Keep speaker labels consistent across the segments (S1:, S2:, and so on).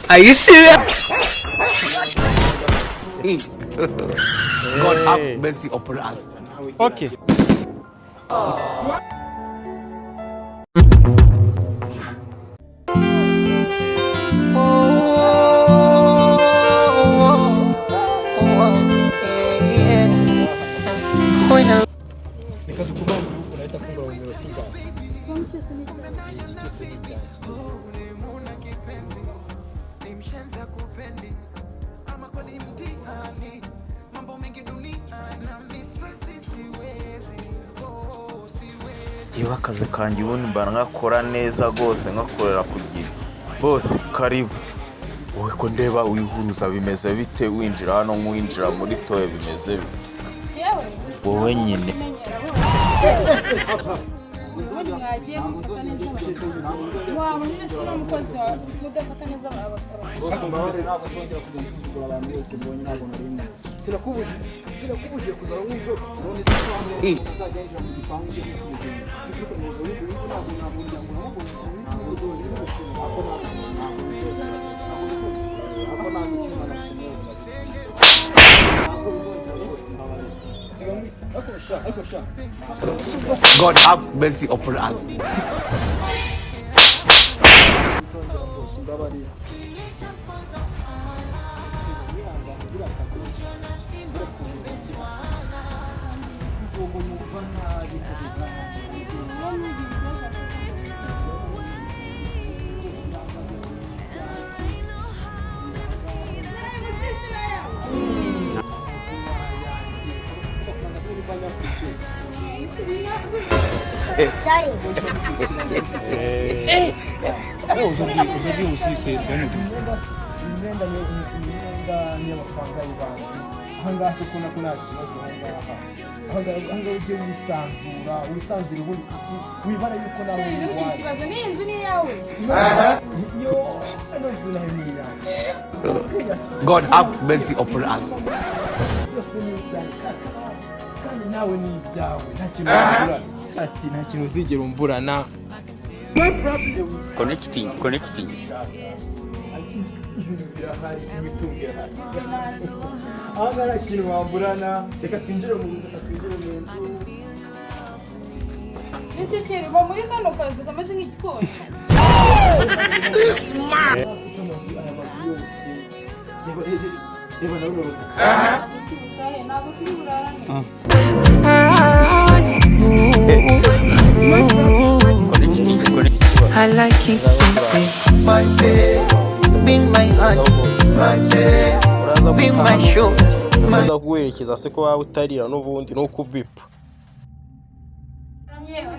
S1: Are you serious?
S2: God have mercy upon us.
S3: Okay.
S4: yewe akazi kanjye ubundi mba nkakora neza rwose nkakorera ku gihe bose karibu wowe ko ndeba wihuruza bimeze bite winjira hano nk'uwinjira muri toye bimeze bite wowe nyine
S2: God have mercy upon us.
S5: Sorry.
S3: Aujourd'hui aussi, c'est un autre.
S6: ahangaha tukuna kuna kibazo ahangaha ugiye wisanzura ubundi wibara yuko nawe
S5: Iki kibazo ni inzu ni yawe.
S6: iyo ano inzu nayo ni yawe.
S2: God have mercy upon us.
S6: Byose ni ibyawe kandi nawe ni ibyawe nta kintu wamburana ati nta kintu uzigera umburana.
S4: connecting
S6: ibintu birahari imitungo irahari ahangaha nta kintu wamburana reka twinjire mu nzu
S5: Ese kiri bo muri kano kazi kameze nk'igikoni.
S6: reba nawe urose
S5: Ntabwo turi burarane.
S7: I like it, my babe, being my heart, my babe, being my shoulder.
S3: Uraza kuwerekeza se ko waba utarira n'ubundi nuko ubipa.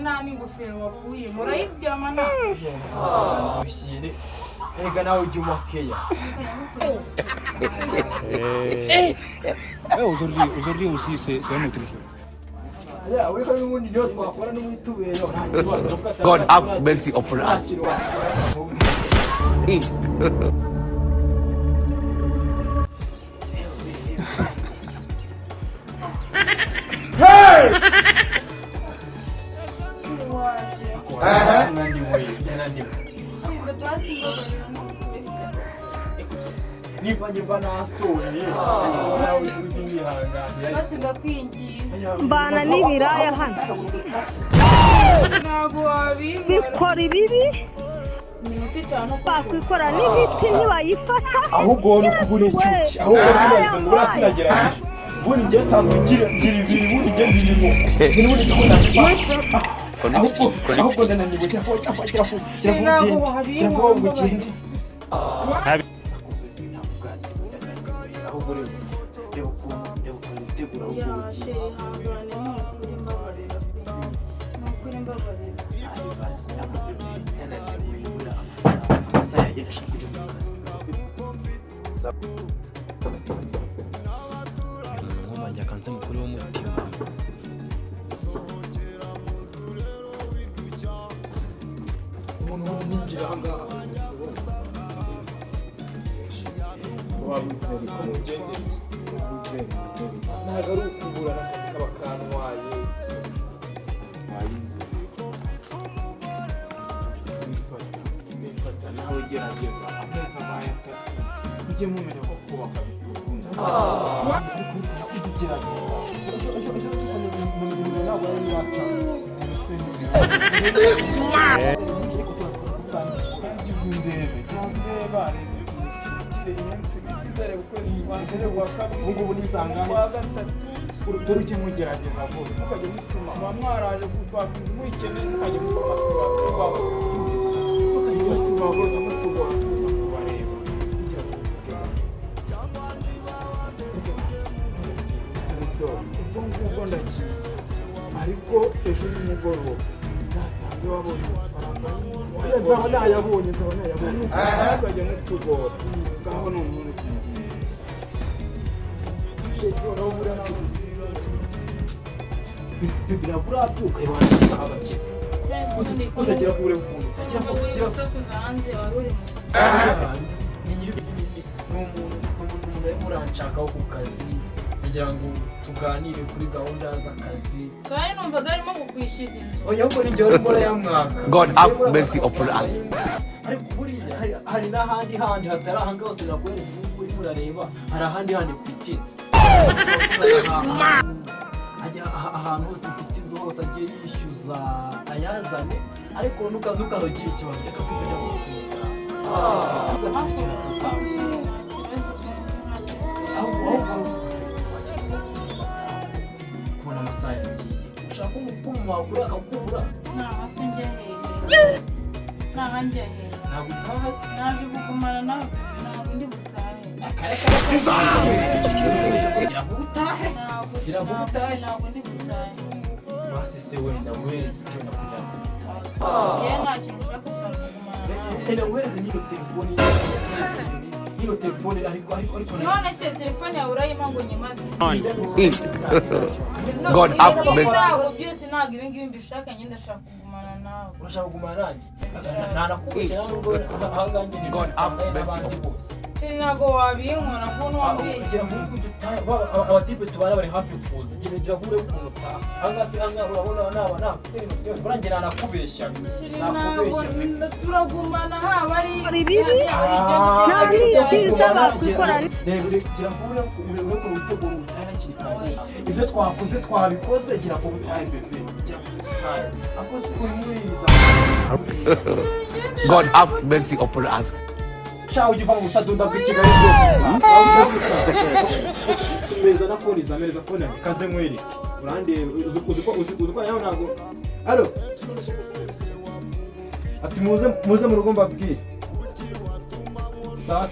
S5: Nta n'ingofero wakuye murayiryamana.
S6: Ushyire ega nawe ujye umakeya.
S3: Aujourd'hui aussi, c'est un autre chose.
S6: Uri ko n'ubundi niyo twakora n'umwitubero nta kibazo.
S2: God have mercy upon us.
S6: Niba nasohoye nawe ujye wihanganira.
S5: Basi ndakwingiye.
S8: Mbana n'ibiraya hano
S5: Ntabwo wabibona.
S8: bikora ibibi
S5: Iminota itanu.
S8: bakwikora n'ibiti ntibayifata
S6: ahubwo wowe ukubura icyuki ahubwo tunayiza ngo urasinageragije ubundi njye nsanzwe ngira ibiri ubundi njye ndirimo n'ubundi tukunda ahubwo ndananiwe kiravuga ngo kindi ahubwo reba ukuntu utegura ahubwo
S3: Ngoma yakanze mukuru w'umutima.
S6: umuntu winjira ahangaha wabuze ariko mugende wabuze ntabwo ari ukubura n'akazi k'abakantwaye wayinzu fata nawe gerageza amezi abaye 3 ujye mumenya ko kubaka bikunda ariko ugerageza ntabwo ari waca ngubu nisangane turiki mugerageza rwose mukajya mutuma muba mwaraje kutwakwiza muyikene mukajya mutuma tubahoza mutugora kubareba ubwo ngubwo ndagiye ariko ejo nimugoroba nzasanze wabonye amafaranga nzaba nayabonye mukajya mutugora ngaho ni umuntu biragurabyuka ibanza abakiza utagira kure ukuntu utagira kugira
S5: hanze wari uri
S6: umuntu arimo uranshakaho ku kazi kugira ngo tuganire kuri gahunda z'akazi
S5: kandi numvaga arimo kukwishyuza inzu
S6: oya ngo n'igihe urimo urayamwaka
S2: God have mercy upon us.
S6: ariko buriya hari n'ahandi handi hatari aha ngaho sinakwere urimo urareba hari ahandi handi mfite inzu ajya ahantu hose mfite inzu hose agiye yishyuza ayazane ariko ntukanogire ikibazo reka kwifata gukunda kubona amasaha yagiye ushaka umukuru wagura akakubura
S5: ntabwo njya hehe
S6: ntabwo utaha se
S5: naje kugumana nawe ntabwo ndi butahe ntabwo ndi butahe
S6: basi se wenda guhereza ikintu kugira ngo
S5: yewe nta kintu ushaka ushaka kugumana nawe
S6: henda guhereza n'ino telefone ariko
S5: none se telefone yawe urayima ngo nyimaze
S2: God have mercy.
S5: ntabwo byose ntabwo ibi ngibi mbishaka njye ndashaka kugumana nawe
S6: urashaka kugumana nanjye ntanakubeshya nubwo ahangange ni
S2: God have mercy.
S6: n'abandi bose
S5: ntabwo wabinkora ko n'uwambwiye
S6: abatipe tubana bari hafi kuza gira hure ukuntu utaha ahangaha urabona nafite ibintu byose burange nanakubeshya
S5: turagumana haba ari
S8: bibi
S6: gira hure ukuntu witegura ubutaha hakiri kare ibyo twakoze twabikoze gira ngo ubutahe bebe gira ngo ubutahe akoze uri muriza
S2: God have mercy upon us.
S6: Ciao, ujya uva mu busadunda bw'ikigali meza na fone zamereza fone kanze mwere urande uzi ko yaho ntabwo alo ati muze mu rugo mbabwire sawa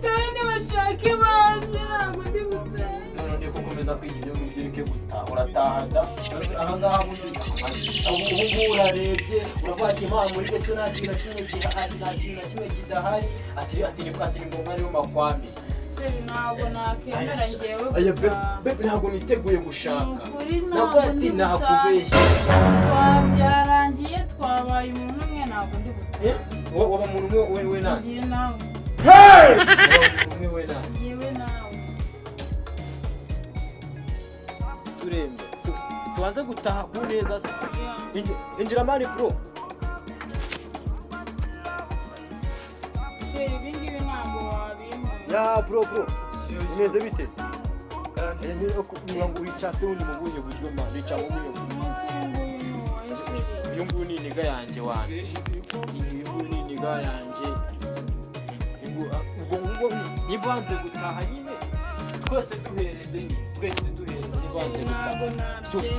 S5: kandi bashake bazi ntabwo ndi butahe
S6: none gukomeza kwiga ibyo ngibyo ureke gutaha urataha da ahangaha ubu urarebye uravuga ati mpamvu muri gato nta kintu na kimwe kidahari ati ni ngombwa ariyo makwambi
S5: ntabwo nakemera njyewe
S6: bebe ntabwo niteguye gushaka ntabwo ati nakubeshya
S5: byarangiye twabaye umuntu umwe ntabwo ndi butahe
S6: waba umuntu umwe we nanjye
S5: ngiye nawe
S6: umwe we nanjye
S5: ngiwe nawe
S6: turembe siwanze gutaha ku neza se injira mani bro
S5: ibi ngibi ntabwo wabimpa
S6: ya bro bimeze bite ngo wicase wundi mu buhe buryo ma wica mu buhe buryo uyu nguyu ni iniga yanjye wanjye uyu nguyu ni iniga yanjye ubwo nibanze gutaha nyine twese duhereze nibanze gutaha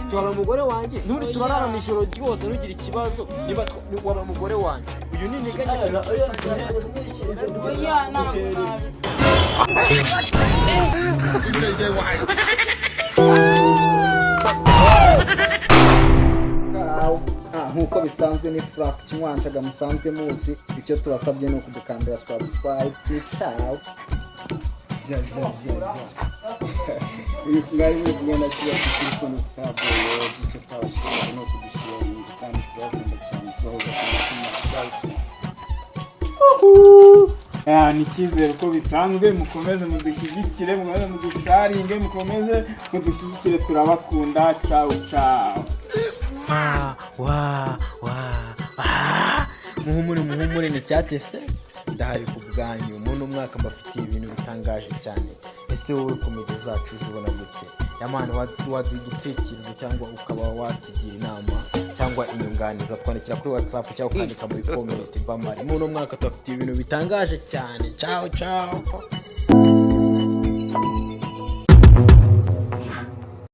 S6: tuwaba umugore wanjye nturi turararana ijoro ryose ntugire ikibazo niba waba umugore wanjye uyu ni iniga yanjye
S5: oya ntabwo
S1: nk'uko bisanzwe ni Frank Kinywanshaga musanzwe muzi icyo tubasabye ni ukudukandira subscribe ciao mwari muri kumwe na kiba kiri kumwe twaboye icyo twabashije no kudushyira kandi twagomba gusohoza
S6: ni icyizere ko bisanzwe mukomeze mudushyigikire mukomeze mudusharinge mukomeze mudushyigikire turabakunda ciao muhumure ni Cyates ndahari ku bwanyu umuntu mwaka mbafitiye ibintu bitangaje cyane. Ese wowe komedi zacu zibona gute? Yamana waduha igitekerezo cyangwa ukaba watugira inama cyangwa inyunganiza twandikira kuri WhatsApp cyangwa ukandika muri comment. Bamari umuntu mwaka tubafitiye ibintu bitangaje cyane. Ciao ciao.